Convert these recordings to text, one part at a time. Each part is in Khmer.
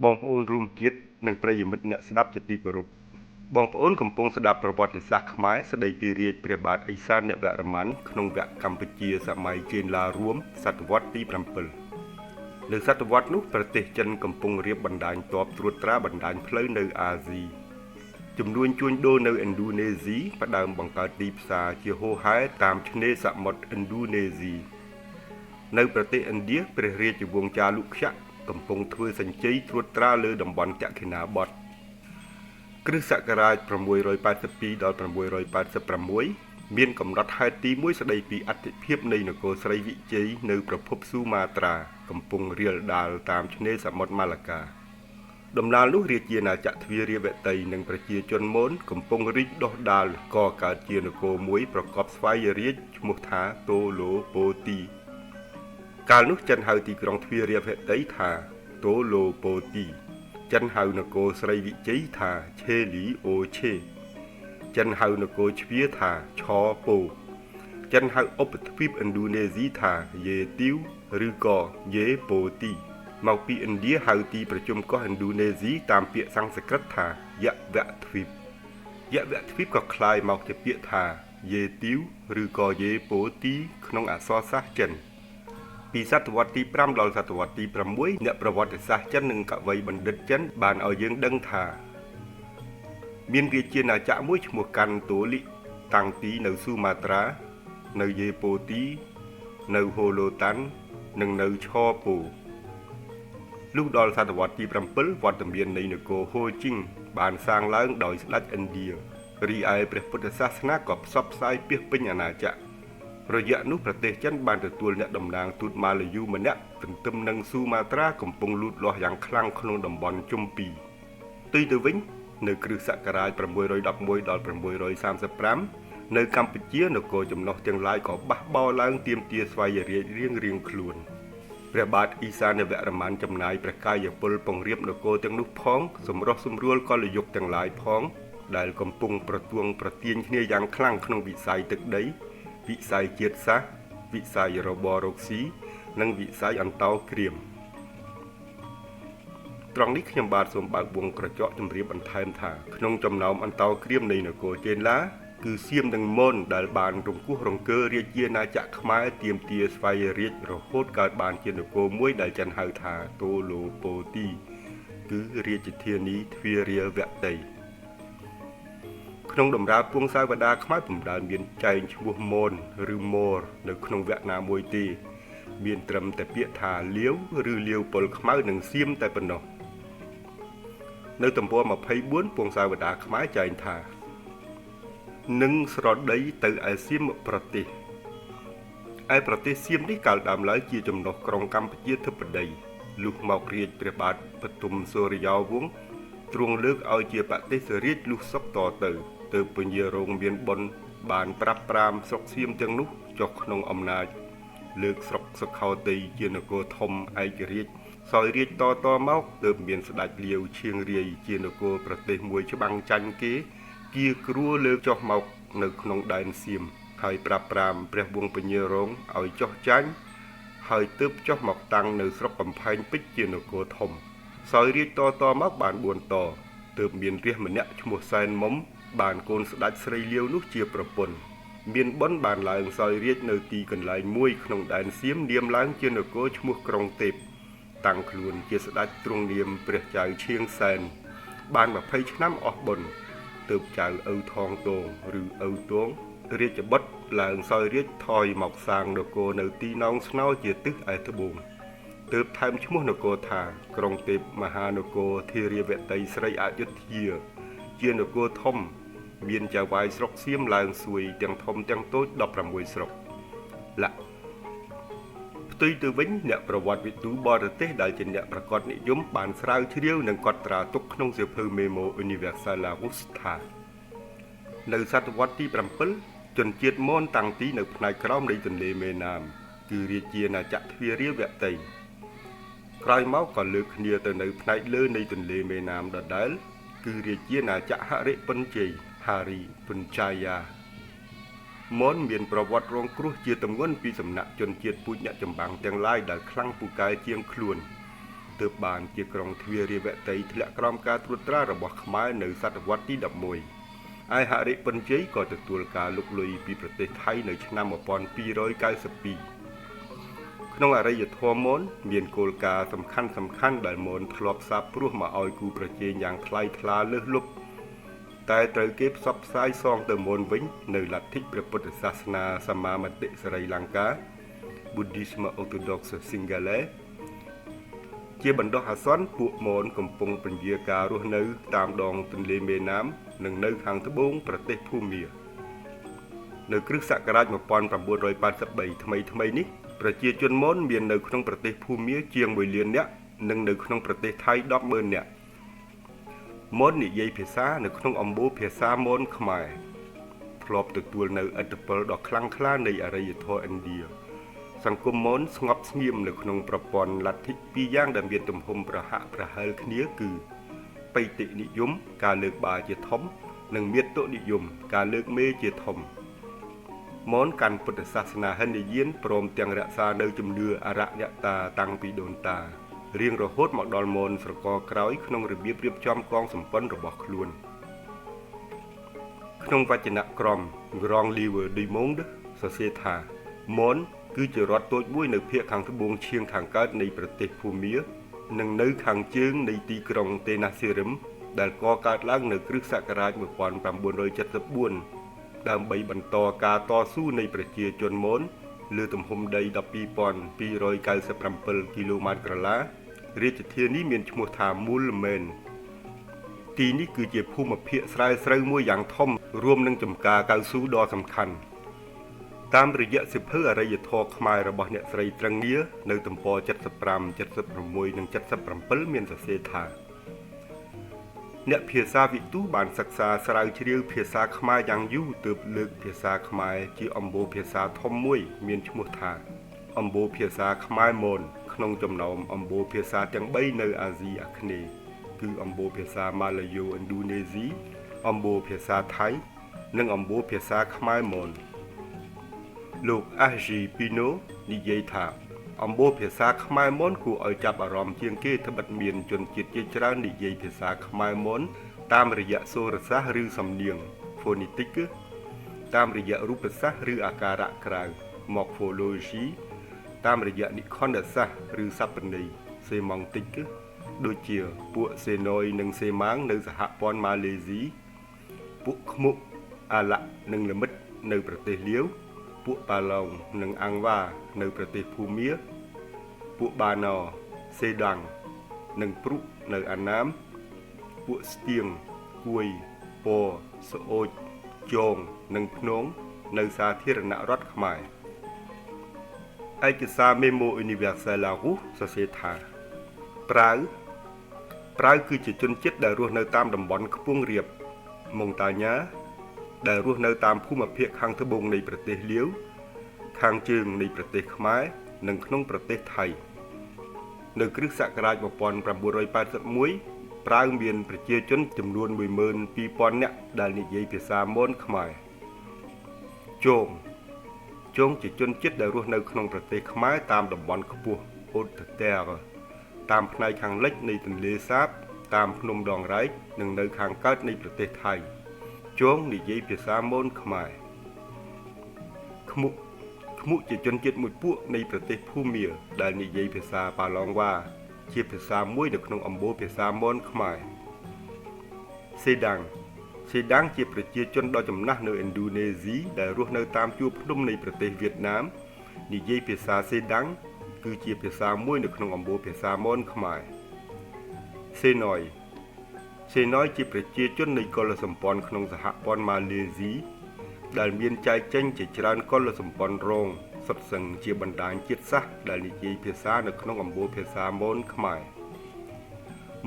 បងប្អូនរួមជាតិនិងប្រិយមិត្តអ្នកស្ដាប់ជាទីគោរពបងប្អូនកំពុងស្ដាប់ប្រវត្តិសាស្ត្រខ្មែរស្ដីពីរាជព្រះបាទឦសានវរ្ម័នក្នុងវគ្គកម្ពុជាសម័យចេនឡារួមសតវត្សទី7នៅសតវត្សនោះប្រទេសចិនកំពុងរៀបបណ្ដាញទ័ពត្រួតត្រាបណ្ដាញផ្លូវនៅអាស៊ីចំនួនជួញដូរនៅឥណ្ឌូនេស៊ីផ្ដើមបង្កើតទីផ្សារជាហូរហែតាមឆ្នេរសមុទ្រឥណ្ឌូនេស៊ីនៅប្រទេសឥណ្ឌាព្រះរាជវង្សចាលុក្យៈកំពុងធ្វើសញ្ជ័យត្រួតត្រាលើតំបន់ទក្ខិណាបទគ្រិស្តសករាជ682ដល់686មានកំណត់ហេតុទី1ស្ដីពីអធិភាពនៃនគរស្រីវិជ័យនៅប្រភពស៊ូម៉ាត្រាកំពុងរាលដាលតាមឆ្នេរសមុទ្រម៉ាឡាកាដំណើរនោះរាជាណាចក្រទ្វារាវតីនិងប្រជាជនមូនកំពុងរីកដុះដាលក៏កើតជានគរមួយប្រកបស្វ័យរាជឈ្មោះថាតូឡូប៉ូទីកាលនោះចិនហៅទីក្រុងទ្វារាវតីថាតូឡូប៉ូទីចិនហៅនគរស្រីវិជ័យថាឆេលីអូឆេចិនហៅនគរជ្វាថាឆប៉ូចិនហៅឧបទ្វីបឥណ្ឌូនេស៊ីថាយេទីវឬក៏យេប៉ូទីមកពីឥណ្ឌាហៅទីប្រជុំកោះឥណ្ឌូនេស៊ីតាមពាក្យសំស្ក្រឹតថាយវទ្វីបយវទ្វីបក៏คล้ายមកជាពាក្យថាយេទីវឬក៏យេប៉ូទីក្នុងអក្សរសាស្ត្រចិនពីសតវត្សទី5ដល់សតវត្សទី6អ្នកប្រវត្តិសាស្ត្រចិននិងកវីបណ្ឌិតចិនបានឲ្យយើងដឹងថាមានរាជាណាចក្រមួយឈ្មោះកាន់តូលីតាំងពីនៅស៊ូម៉ាត្រានៅយេប៉ូទីនៅហូឡូតាន់និងនៅឆប៉ូលុះដល់សតវត្សទី7វត្តមាននៃនគរហូជីងបានសាងឡើងដោយស្ដេចឥណ្ឌារីឯព្រះពុទ្ធសាសនាក៏ផ្សព្វផ្សាយពាសពេញអាណាចក្ររយៈនោះប្រទេសចិនបានទទួលអ្នកតំណាងទូតម៉ាឡាយូម្នាក់ទន្ទឹមនឹងស៊ូម៉ាត្រាកំពុងលូតលាស់យ៉ាងខ្លាំងក្នុងតំបន់ជុំពីផ្ទុយទៅវិញនៅគ្រិស្តសករាជ611ដល់635នៅកម្ពុជានគរចំណុះទាំងឡាយក៏បះបោរឡើងទាមទារស្វ័យរាជ្យរៀងៗខ្លួនព្រះបាទអ៊ីសានវរ្ម័នចំណាយព្រះកាយពលពង្រៀបនគរទាំងនោះផងសម្រុះសម្រួលកលយុគទាំងឡាយផងដែលកំពុងប្រទួងប្រទាញគ្នាយ៉ាងខ្លាំងក្នុងវិស័យទឹកដីវិស័យជាតិសាសន៍វិស័យរបររកស៊ីនិងវិស័យអន្តោគ្រាមត្រង់នេះខ្ញុំបាទសូមបើកវងក្រចកជម្រាបបន្ថែមថាក្នុងចំណោមអន្តោគ្រាមនៃនគរចេនឡាគឺសៀមនិងមនដែលបានរង្គោះរង្គើរាជាណាចក្រខ្មែរទាមទារស្វ័យរាជ្យរហូតកើតបានជានគរមួយដែលចិនហៅថាតូឡូប៉ូទីគឺរាជធានីទ្វារាវតីក្នុងដំណើរពងសាវតាខ្មែរពុំដែលមានចែងឈ្មោះមនឬម៉ូរនៅក្នុងវគ្គណាមួយទេមានត្រឹមតែពាក្យថាលាវឬលាវពលខ្មៅនិងសៀមតែប៉ុណ្ណោះនៅទំព័រ24ពងសាវតាខ្មែរចែងថានឹងស្រដីទៅឯសៀមប្រទេសឯប្រទេសសៀមនេះកាលដើមឡើយជាចំណុះក្រុងកម្ពុជាធិបតីលុះមករាជព្រះបាទបទុមសូរិយោវង្សទ្រង់លើកឲ្យជាប្រទេសរាជលុះសុកតទៅពញារងមានបុណ្យបានប្រាប់ប្រាមស្រុកសៀមទាំងនោះចុះក្នុងអំណាចលើកស្រុកសុខោតីជានគរធំឯករាជ្យសោយរាជតមកទើបមានស្ដេចលាវឈៀងរាយជានគរប្រទេសមួយច្បាំងចាញ់គេគៀគ្រួលើកចុះមកនៅក្នុងដែនសៀមហើយប្រាប់ប្រាមព្រះវង្សពញារងឲ្យចុះចាញ់ហើយទើបចុះមកតាំងនៅស្រុកកំផែងពេជ្រជានគរធំសោយរាជតមកបាន4តទើបមានរាជម្នាក់ឈ្មោះសែនមុំបានកូនស្ដេចស្រីលាវនោះជាប្រពន្ធមានបុណ្យបានឡើងសោយរាជនៅទីកន្លែងមួយក្នុងដែនសៀមនាមឡើងជានគរឈ្មោះក្រុងទេពតាំងខ្លួនជាស្ដេចទ្រង់នាមព្រះចៅឈៀងសែនបាន20ឆ្នាំអស់បុណ្យទើបចៅឪថងតងឬឪតងរាជបុត្រឡើងសោយរាជថយមកសាងនគរនៅទីណោងស្នោជាទិសឯត្បូងទើបថែមឈ្មោះនគរថាក្រុងទេពមហានគរធារាវតីស្រីអយុធ្យាជានគរធំមានចៅហ្វាយស្រុកសៀមឡើងសួយទាំងធំទាំងតូច16ស្រុកលក្ខផ្ទុយទៅវិញអ្នកប្រវត្តិវិទូបរទេសដែលជាអ្នកប្រកាសនិយមបានស្រាវជ្រាវនិងកត់ត្រាទុកក្នុងសៀវភៅ Memo Universalis ថានៅសតវត្សទី7ជនជាតិមនតាំងទីនៅផ្នែកក្រោមនៃទន្លេមេណាមគឺរាជាណាចក្រទ្វារាវតីក្រោយមកក៏លើកគ្នាទៅនៅផ្នែកលើនៃទន្លេមេណាមដដែលគឺរាជាណាចក្រហរិពុញ្ជ័យហារីពុញ្ចាយាមនមានប្រវត្តិរងគ្រោះជាទម្ងន់ពីសំណាក់ជនជាតិពូជអ្នកចម្បាំងទាំងឡាយដែលខ្លាំងពូកែជាងខ្លួន ទើបបានជាក្រុងទ្វាររាវតីធ្លាក់ក្រោមការត្រួតត្រារបស់ខ្មែរនៅសតវត្សទី11ឯហរិពិនជ័យក៏ទទួលការលុកលុយពីប្រទេសថៃនៅឆ្នាំ1292ក្នុងអរិយធម៌មនមានគោលការណ៍សំខាន់ដែលមនធ្លាប់សាបព្រោះមកឲ្យគូប្រជែងយ៉ាងថ្លៃថ្លាលើសលប់តែត្រូវគេផ្សព្វផ្សាយសងទៅមនវិញនៅលទ្ធិព្រះពុទ្ធសាសនាសមាមតិស្រីលង្កា Buddhism Orthodox Singalese ជាបណ្ដោះអាសន្នពួកមនកំពុងពន្យាការរស់នៅតាមដងទន្លេមេណាមនិងនៅខាងត្បូងប្រទេសភូមានៅគ្រិស្តសករាជ1983ថ្មីនេះប្រជាជនមនមាននៅក្នុងប្រទេសភូមាជាង1លាននាក់និងនៅក្នុងប្រទេសថៃ 100000 នាក់មននិយាយភាសានៅក្នុងអំបូរភាសាមនខ្មែរធ្លាប់ទទួលនៅឥទ្ធិពលដ៏ខ្លាំងក្លានៃអរិយធម៌ឥណ្ឌាសង្គមមនស្ងប់ស្ងៀមនៅក្នុងប្រព័ន្ធលទ្ធិពីរយ៉ាងដែលមានទំហំប្រហាក់ប្រហែលគ្នាគឺបៃតិនិយមការលើកបាជាធំនិងមាតុនិយមការលើកមេជាធំមនកាន់ពុទ្ធសាសនាហិណ្ឌាយានព្រមទាំងរក្សានៅជំនឿអរញ្ញតាតាំងពីដូនតារៀងរហូតមកដល់មនស្រកក្រោយក្នុងរបៀបរៀបចំកងសម្ព័ន្ធរបស់ខ្លួនក្នុងវចនៈក្រម Grand Livre du Monde សរសេរថាមនគឺជារដ្ឋតូចមួយនៅភាគខាងត្បូងឈៀងខាងកើតនៃប្រទេសភូមានិងនៅខាងជើងនៃទីក្រុងតេណាស៊ីរឹមដែលកកើតឡើងនៅគ្រិស្តសករាជ1974ដើម្បីបន្តការតស៊ូនៃប្រជាជនមនលើទំហំដី 12,297 គីឡូម៉ែត្រក្រឡារាជធានីមានឈ្មោះថាមូលមែនទីនេះគឺជាភូមិភាគស្រែស្រូវមួយយ៉ាងធំរួមនឹងចំការកៅស៊ូដ៏សំខាន់តាមរយៈសិភៅអរិយធម៌ខ្មែររបស់អ្នកស្រីត្រឹងងារនៅទំព័រ75 76និង77មានសរសេរថាអ្នកភាសាវិទូបានសិក្សាស្រាវជ្រាវភាសាខ្មែរយ៉ាងយូរទើបលើកភាសាខ្មែរជាអំបូរភាសាធំមួយមានឈ្មោះថាអំបូរភាសាខ្មែរមនក្នុងចំណោមអំបូរភាសាទាំង3នៅអាស៊ីអាគ្នេយ៍គឺអំបូរភាសាម៉ាឡាយ៉ូឥណ្ឌូនេស៊ីអំបូរភាសាថៃនិងអំបូរភាសាខ្មែរមនលោក Aji Pino និយាយថាអំបូរភាសាខ្មែរមនគួរឲ្យចាប់អារម្មណ៍ជាងគេត្បិតមានជនជាតិជាច្រើននិយាយភាសាខ្មែរមនតាមរយៈសូរសាស្ត្រឬសំនៀង Phonetic តាមរយៈរូបសាស្ត្រឬអាការៈក្រៅ Morphology តាមរយៈនិខន្ធសាស្ត្រឬសព្វន័យ Semantic ដូចជាពួកសេណុយនិងសេម៉ាងនៅសហព័ន្ធម៉ាឡេស៊ីពួកខ្មុកអាឡាក់និងលមិតនៅប្រទេសលាវពួកប៉ាឡុងនិងអាំងវ៉ានៅប្រទេសភូមាពួកបាណោសេដាំងនិងព្រុកនៅអាណាមពួកស្ទៀងគួយពស្អូចជងនិងភ្នងនៅសាធារណរដ្ឋខ្មែរឯកសារ Memo Universel La Rousse សរសេរថាប្រាវគឺជាជនជាតិដែលរស់នៅតាមតំបន់ខ្ពង់រាបម៉ុងតាញ៉ាដែលរស់នៅតាមភូមិភាគខាងត្បូងនៃប្រទេសលាវខាងជើងនៃប្រទេសខ្មែរនិងក្នុងប្រទេសថៃនៅគ្រិស្តសករាជ1981ប្រាវមានប្រជាជនចំនួន 12,000 នាក់ដែលនិយាយភាសាមនខ្មែរជងជាជនជាតិដែលរស់នៅក្នុងប្រទេសខ្មែរតាមតំបន់ខ្ពស់ Haute-Terre តាមផ្នែកខាងលិចនៃទន្លេសាបតាមភ្នំដងរែកនិងនៅខាងកើតនៃប្រទេសថៃជងនិយាយភាសាមនខ្មែរខ្មុកជាជនជាតិមួយពួកនៃប្រទេសភូមាដែលនិយាយភាសាប៉ាឡុងវ៉ាជាភាសាមួយនៅក្នុងអំបូរភាសាមនខ្មែរសេដាំងជាប្រជាជនដ៏ចំណាស់នៅឥណ្ឌូនេស៊ីដែលរស់នៅតាមជួរភ្នំនៃប្រទេសវៀតណាមនិយាយភាសាសេដាំងគឺជាភាសាមួយនៅក្នុងអំបូរភាសាមនខ្មែរសេណុយជាប្រជាជននៃកុលសម្ព័ន្ធក្នុងសហព័ន្ធម៉ាឡេស៊ីដែលមានចែកចេញជាច្រើនកុលសម្ព័ន្ធរងសុទ្ធសឹងជាបណ្ដាញជាតិសាសន៍ដែលនិយាយភាសានៅក្នុងអំបូរភាសាមនខ្មែរ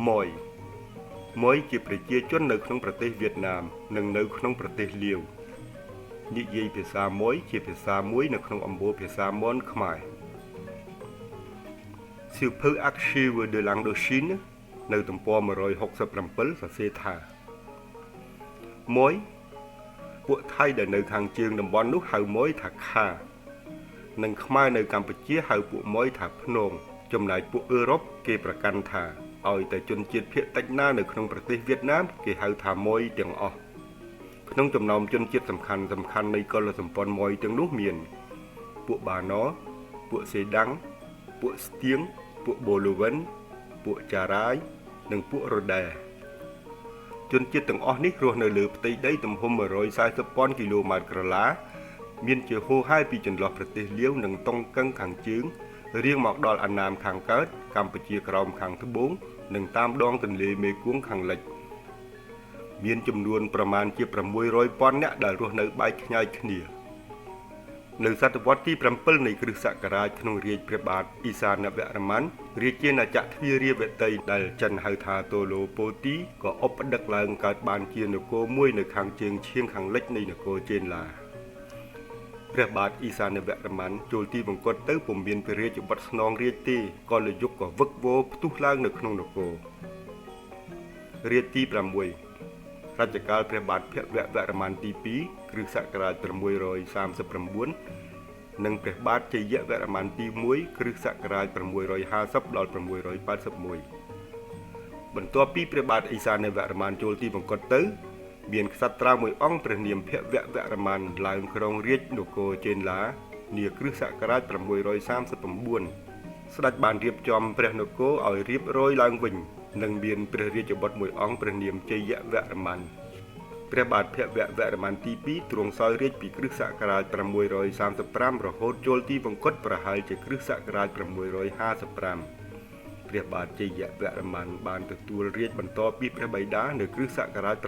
ម៉ុយជាប្រជាជននៅក្នុងប្រទេសវៀតណាមនិងនៅក្នុងប្រទេសលាវនិយាយភាសាម៉ុយជាភាសាមួយនៅក្នុងអំបូរភាសាមនខ្មែរសៀវភៅ Archives de l'Indochine នៅទំព័រ167សរសេរថាម៉ុយពួកថៃដែលនៅខាងជើងតំបន់នោះហៅម៉ុយថាខានិងខ្មែរនៅកម្ពុជាហៅពួកម៉ុយថាភ្នង ចំណែកពួកអឺរ៉ុបគេប្រកាន់ថាឲ្យតែជនជាតិភាគតិចណានៅក្នុងប្រទេសវៀតណាមគេហៅថាម៉ុយទាំងអស់ក្នុងចំណោមជនជាតិសំខាន់នៃកុលសម្ព័ន្ធម៉ុយទាំងនោះមានពួកបាណពួកសេដាំងពួកស្ទៀងពួកបូលូវិនពួកចារាយនិងពួករ៉ូដែជនជាតិទាំងអស់នេះរស់នៅលើផ្ទៃដីទំហំ 140,000 គីឡូម៉ែត្រក្រឡាមានជាហូរហែពីចន្លោះប្រទេសលាវនិងតុងកឹងខាងជើងរៀងមកដល់អាណាមខាងកើតកម្ពុជាក្រោមខាងត្បូងនិងតាមដងទន្លេមេគង្គខាងលិចមានចំនួនប្រមាណជា 600,000 នាក់ដែលរស់នៅបែកខ្ញែកគ្នានៅសតវត្សទី 7 នៃគ្រិស្តសករាជក្នុងរាជ្យព្រះបាទអ៊ីសានវរ្ម័នរាជាណាចក្រទ្វារាវតីដែលចិនហៅថាតូឡូប៉ូទីក៏ឧបដឹកឡើងកើតបានជានគរមួយនៅខាងជើងឈៀងខាងលិចនៃនគរចេនឡាព្រះបាទអ៊ីសានវរ្ម័នចូលទីបង្គត់ទៅពុំមានព្រះរាជបុត្រស្នងរាជទេក៏លយុគក៏វឹកវរផ្ទុះឡើងនៅក្នុងនគររាជទី 6 រជ្ជកាលព្រះបាទភវវរ្ម័នទី 2 គ្រិស្តសករាជ 639 និងព្រះបាទជយវរ្ម័នទី 1 គ្រិស្តសករាជ 650 ដល់ 681 បន្ទាប់ពីព្រះបាទអ៊ីសានវរ្ម័នចូលទីបង្គត់ទៅមានក្សត្រមួយអង្គព្រះនាមភវវរ្ម័នឡើងគ្រងរាជនគរចេនឡានាគ្រិស្តសករាជ 639 ស្ដេចបានរៀបចំព្រះនគរឲ្យរៀបរយឡើងវិញនិងមានព្រះរាជបុត្រមួយអង្គព្រះនាមជយវរ្ម័នព្រះបាទភវវរ្ម័នទី 2 ទ្រង់សោយរាជពីគ្រិស្តសករាជ 635 រហូតចូលទីបង្គត់ប្រហែលជាគ្រិស្តសករាជ 655 ព្រះបាទជយវរ្ម័នបានទទួលរាជបន្តពីព្រះបិតានៅគ្រិស្តសករាជ 650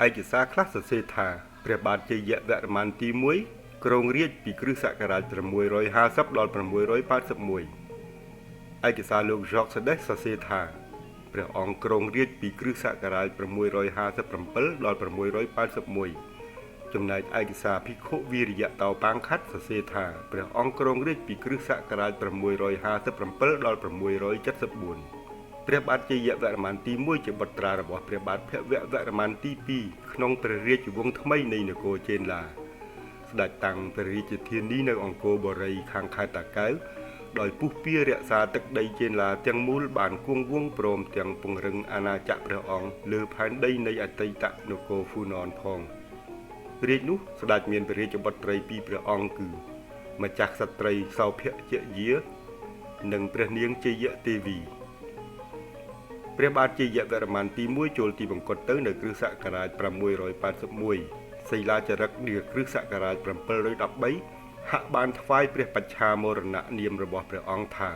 ឯកសារខ្លះសរសេរថាព្រះបាទជយវរ្ម័នទី 1 គ្រងរាជពីគ្រិស្តសករាជ 650 ដល់ 681 ឯកសារលោក Georges Sades សរសេរថាព្រះអង្គគ្រងរាជពីគ្រិស្តសករាជ 657 ដល់ 681 ចំណែកឯកសារភិក្ខុវីរិយតោបាងខាត់សរសេរថាព្រះអង្គគ្រងរាជពីគ្រិស្តសករាជ 657 ដល់ 674 ព្រះបាទជយវរ្ម័នទី 1 ជាបុត្រារបស់ព្រះបាទភវវរ្ម័នទី 2 ក្នុងព្រះរាជវង្សថ្មីនៃនគរចេនឡាស្ដេចតាំងព្រះរាជធានីនៅអង្គរបូរីខាងខេត្តតាកែវដោយពុះពៀរក្សាទឹកដីចេនឡាទាំងមូលបានគង់វង្សព្រមទាំងពង្រឹងអាណាចក្រព្រះអង្គលើផែនដីនៃអតីតនគរហ្វូណនផងរាជនោះស្ដេចមានព្រះរាជបុត្រីពីរព្រះអង្គគឺម្ចាស់ក្សត្រីសោភជយានិងព្រះនាងជយទេវីព្រះបាទជយវរ្ម័នទី 1 ចូលទីបង្គត់ទៅនៅគ្រិស្តសករាជ 681 សីលាចារឹកនាគ្រិស្តសករាជ 713 ហាក់បានថ្វាយព្រះបច្ឆាមរណនាមរបស់ព្រះអង្គថា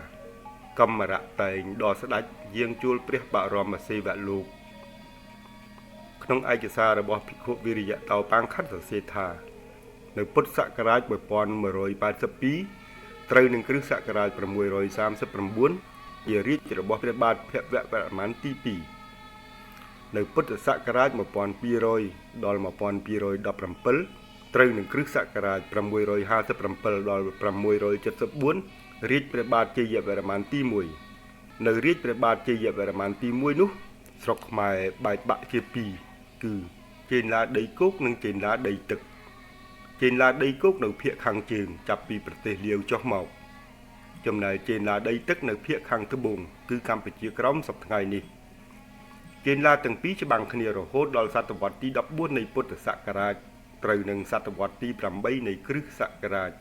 កម្មរៈតែងដល់ស្ដេចយាងជួលព្រះបរមសេវលោកក្នុងឯកសាររបស់ភិក្ខុវីរិយតោបាងខាត់សរសេរថានៅពុទ្ធសករាជ 1182 ត្រូវនឹងគ្រិស្តសករាជ 639 ជារាជរបស់ព្រះបាទភវវរ្ម័នទី 2 នៅពុទ្ធសករាជ 1200 ដល់ 1217 ត្រូវនឹងគ្រិស្តសករាជ 657 ដល់ 674 រាជព្រះបាទជយវរ្ម័នទី 1 នៅរាជព្រះបាទជយវរ្ម័នទី 1 នោះស្រុកខ្មែរបែកបាក់ជាពីរគឺចេនឡាដីគោកនិងចេនឡាដីទឹកចេនឡាដីគោកនៅភាគខាងជើងចាប់ពីប្រទេសលាវចុះមកចំណែកចេនឡាដីទឹកនៅភាគខាងត្បូងគឺកម្ពុជាក្រោមសប្តាហ៍ថ្ងៃនេះចេនឡាទាំងពីរច្បាំងគ្នារហូតដល់សតវត្សទី 14 នៃពុទ្ធសករាជត្រូវនឹងសតវត្សទី 8 នៃគ្រិស្តសករាជ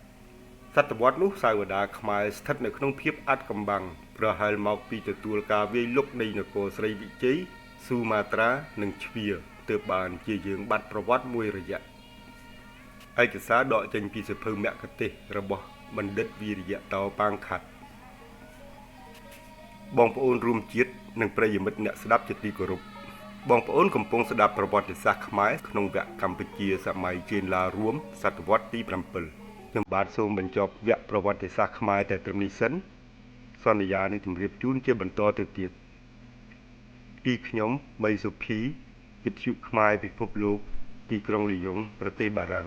សតវត្សនោះសាវតាខ្មែរស្ថិតនៅក្នុងភាពអាត់កំបាំងប្រហែលមកពីទទួលការវាយលុកនៃនគរស្រីវិជ័យស៊ូម៉ាត្រានិងជ្វាទើបបានជាយើងបាត់ប្រវត្តិមួយរយៈឯកសារដកចេញពីសៀវភៅមគ្គទេសរបស់បណ្ឌិតវីរិយតោបាងខាត់បងប្អូនរួមជាតិនិងប្រិយមិត្តអ្នកស្ដាប់ជាទីគោរពបងប្អូនកំពុងស្ដាប់ប្រវត្តិសាស្ត្រខ្មែរក្នុងវគ្គកម្ពុជាសម័យចេនឡារួមសតវត្សទី 7 ខ្ញុំបាទសូមបញ្ចប់វគ្គប្រវត្តិសាស្ត្រខ្មែរតែត្រឹមនេះសិនសន្យានឹងជម្រាបជូនជាបន្តទៅទៀតពីខ្ញុំមីសុភីវិទ្យុខ្មែរពិភពលោកទីក្រុងលីយ៉ុងប្រទេសបារាំង